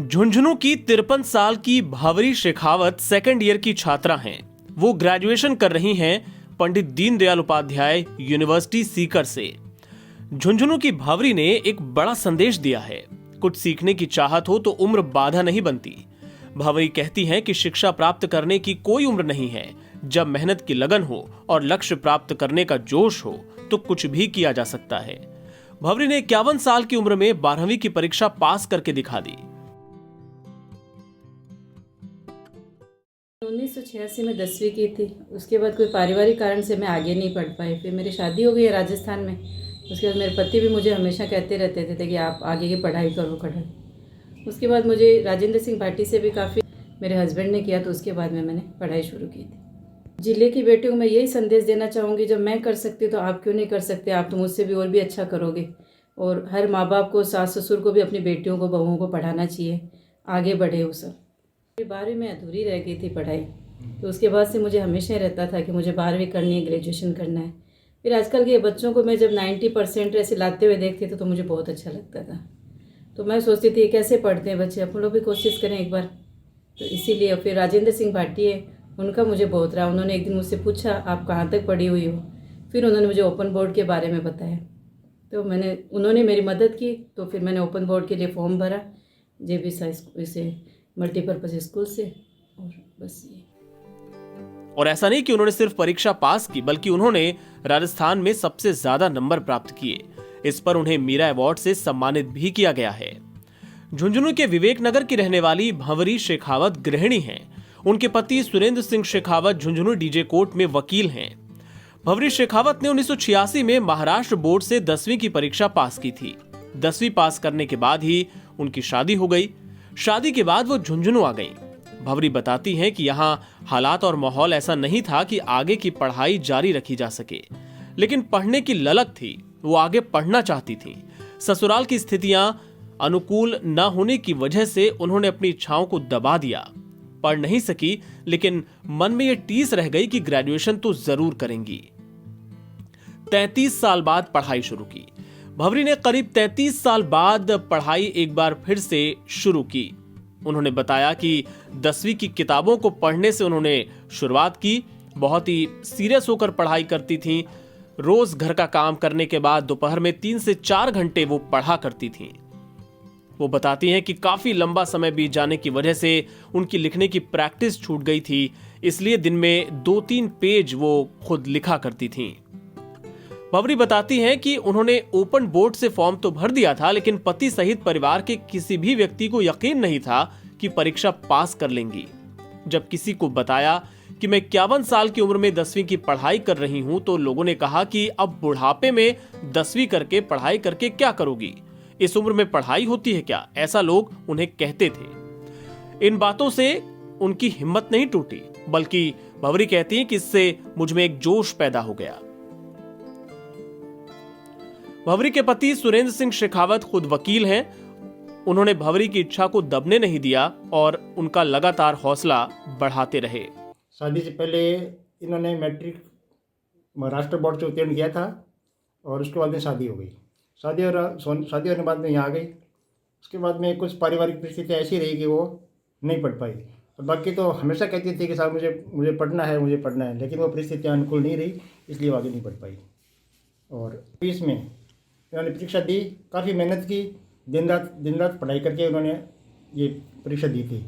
झुंझुनू की 53 साल की भावरी शेखावत सेकंड ईयर की छात्रा हैं। वो ग्रेजुएशन कर रही हैं पंडित दीनदयाल उपाध्याय यूनिवर्सिटी सीकर से। झुंझुनू की भावरी ने एक बड़ा संदेश दिया है, कुछ सीखने की चाहत हो तो उम्र बाधा नहीं बनती। भावरी कहती हैं कि शिक्षा प्राप्त करने की कोई उम्र नहीं है। जब मेहनत की लगन हो और लक्ष्य प्राप्त करने का जोश हो तो कुछ भी किया जा सकता है। भावरी ने 51 साल की उम्र में 12वीं की परीक्षा पास करके दिखा दी। 1986 में 10वीं की थी। उसके बाद कोई पारिवारिक कारण से मैं आगे नहीं पढ़ पाई। फिर मेरी शादी हो गई है राजस्थान में। उसके बाद मेरे पति भी मुझे हमेशा कहते रहते थे कि आप आगे की पढ़ाई करो पढ़ाई। उसके बाद मुझे राजेंद्र सिंह भाटी से भी काफ़ी मेरे हस्बैंड ने किया, तो उसके बाद में मैंने पढ़ाई शुरू की थी। जिले की बेटियों को मैं यही संदेश देना चाहूँगी, जब मैं कर सकती हूँ तो आप क्यों नहीं कर सकते। आप तो मुझसे भी और भी अच्छा करोगे। और हर माँ बाप को, सास ससुर को भी अपनी बेटियों को, बहुओं को पढ़ाना चाहिए, आगे बढ़े वो सब। 12वीं में अधूरी रह गई थी पढ़ाई, तो उसके बाद से मुझे हमेशा रहता था कि मुझे 12वीं करनी है, ग्रेजुएशन करना है। फिर आजकल के बच्चों को मैं जब 90% ऐसे लाते हुए देखती थी तो मुझे बहुत अच्छा लगता था। तो मैं सोचती थी कैसे पढ़ते हैं बच्चे, अपन लोग भी कोशिश करें एक बार। तो इसीलिए फिर राजेंद्र सिंह भाटी है, उनका मुझे बहुत रहा। उन्होंने एक दिन मुझसे पूछा आप कहाँ तक पढ़ी हुई हो। फिर उन्होंने मुझे ओपन बोर्ड के बारे में बताया, तो उन्होंने मेरी मदद की। तो फिर मैंने ओपन बोर्ड के लिए फॉर्म भरा JB से मल्टीपर्पज़ स्कूल से, और बस ये। और ऐसा नहीं कि उन्होंने सिर्फ परीक्षा पास की, बल्कि उन्होंने राजस्थान में सबसे ज्यादा नंबर प्राप्त किए। इस पर उन्हें मीरा अवार्ड से सम्मानित भी किया गया है। झुंझुनू के विवेक नगर की रहने वाली भावरी शेखावत गृहिणी हैं। उनके पति सुरेंद्र सिंह शेखावत झुंझुनू डीजे कोर्ट में वकील हैं। भावरी शेखावत ने 1986 में महाराष्ट्र बोर्ड से 10वीं की परीक्षा पास की थी। 10वीं पास करने के बाद ही उनकी शादी हो गई। शादी के बाद वो झुंझुनू आ गई। भावरी बताती हैं कि यहाँ हालात और माहौल ऐसा नहीं था कि आगे की पढ़ाई जारी रखी जा सके, लेकिन पढ़ने की ललक थी। वो आगे पढ़ना चाहती थी। ससुराल की स्थितियां अनुकूल न होने की वजह से उन्होंने अपनी इच्छाओं को दबा दिया। पढ़ नहीं सकी, लेकिन मन में ये टीस रह गई कि ग्रेजुएशन तो जरूर करेंगी। 33 साल बाद पढ़ाई शुरू की। भावरी ने करीब 33 साल बाद पढ़ाई एक बार फिर से शुरू की। उन्होंने बताया कि 10वीं की किताबों को पढ़ने से उन्होंने शुरुआत की। बहुत ही सीरियस होकर पढ़ाई करती थीं। रोज घर का काम करने के बाद दोपहर में 3 से 4 घंटे वो पढ़ा करती थीं। वो बताती हैं कि काफी लंबा समय बीत जाने की वजह से उनकी लिखने की प्रैक्टिस छूट गई थी, इसलिए दिन में 2-3 पेज वो खुद लिखा करती थीं। भावरी बताती हैं कि उन्होंने ओपन बोर्ड से फॉर्म तो भर दिया था, लेकिन पति सहित परिवार के किसी भी व्यक्ति को यकीन नहीं था कि परीक्षा पास कर लेंगी। जब किसी को बताया कि मैं 51 साल की उम्र में 10वीं की पढ़ाई कर रही हूं, तो लोगों ने कहा कि अब बुढ़ापे में 10वीं करके पढ़ाई करके क्या करोगी, इस उम्र में पढ़ाई होती है क्या, ऐसा लोग उन्हें कहते थे। इन बातों से उनकी हिम्मत नहीं टूटी, बल्कि भावरी कहती हैं कि इससे मुझ में एक जोश पैदा हो गया। भावरी के पति सुरेंद्र सिंह शेखावत खुद वकील हैं। उन्होंने भावरी की इच्छा को दबने नहीं दिया और उनका लगातार हौसला बढ़ाते रहे। शादी से पहले इन्होंने मैट्रिक महाराष्ट्र बोर्ड से उत्तीर्ण किया था, और उसके बाद में शादी हो गई। शादी होने के बाद में यहाँ आ गई। उसके बाद में कुछ पारिवारिक परिस्थितियाँ ऐसी रही कि वो नहीं पढ़ पाई। और बाकी तो हमेशा कहती थी कि साहब मुझे पढ़ना है, मुझे पढ़ना है, लेकिन वो परिस्थितियाँ अनुकूल नहीं रही, इसलिए वो आगे नहीं पढ़ पाई। और बीच में इन्होंने परीक्षा दी, काफ़ी मेहनत की, दिन रात पढ़ाई करके उन्होंने ये परीक्षा दी थी।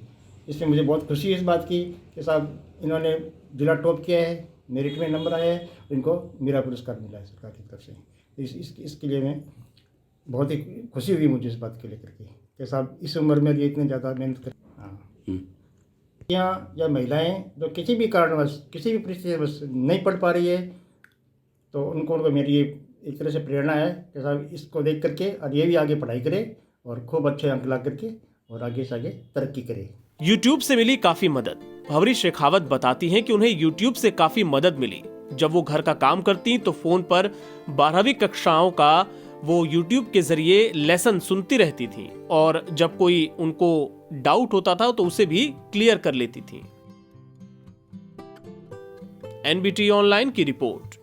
इसमें मुझे बहुत खुशी है इस बात की कि साहब इन्होंने जिला टॉप किया है, मेरिट में नंबर आया है, इनको मीरा पुरस्कार मिला है सरकार की तरफ से। इसके लिए मैं बहुत ही खुशी हुई मुझे इस बात के लेकर के कि साहब इस उम्र में ये इतने ज़्यादा मेहनत कर। हाँ, यहाँ या महिलाएँ जो किसी भी कारणवश, किसी भी परिस्थिति बस नहीं पढ़ पा रही है, तो उनको मेरी ये एक तरह से प्रेरणा है कि साहब इसको देख करके और ये भी आगे पढ़ाई करे और खूब अच्छे अंक ला करके और आगे से आगे तरक्की करे। YouTube से मिली काफी मदद। भावरी शेखावत बताती हैं कि उन्हें YouTube से काफी मदद मिली। जब वो घर का काम करती तो फोन पर 12वीं कक्षाओं का वो YouTube के जरिए लेसन सुनती रहती थी, और जब कोई उनको डाउट होता था तो उसे भी क्लियर कर लेती थी। NBT ऑनलाइन की रिपोर्ट।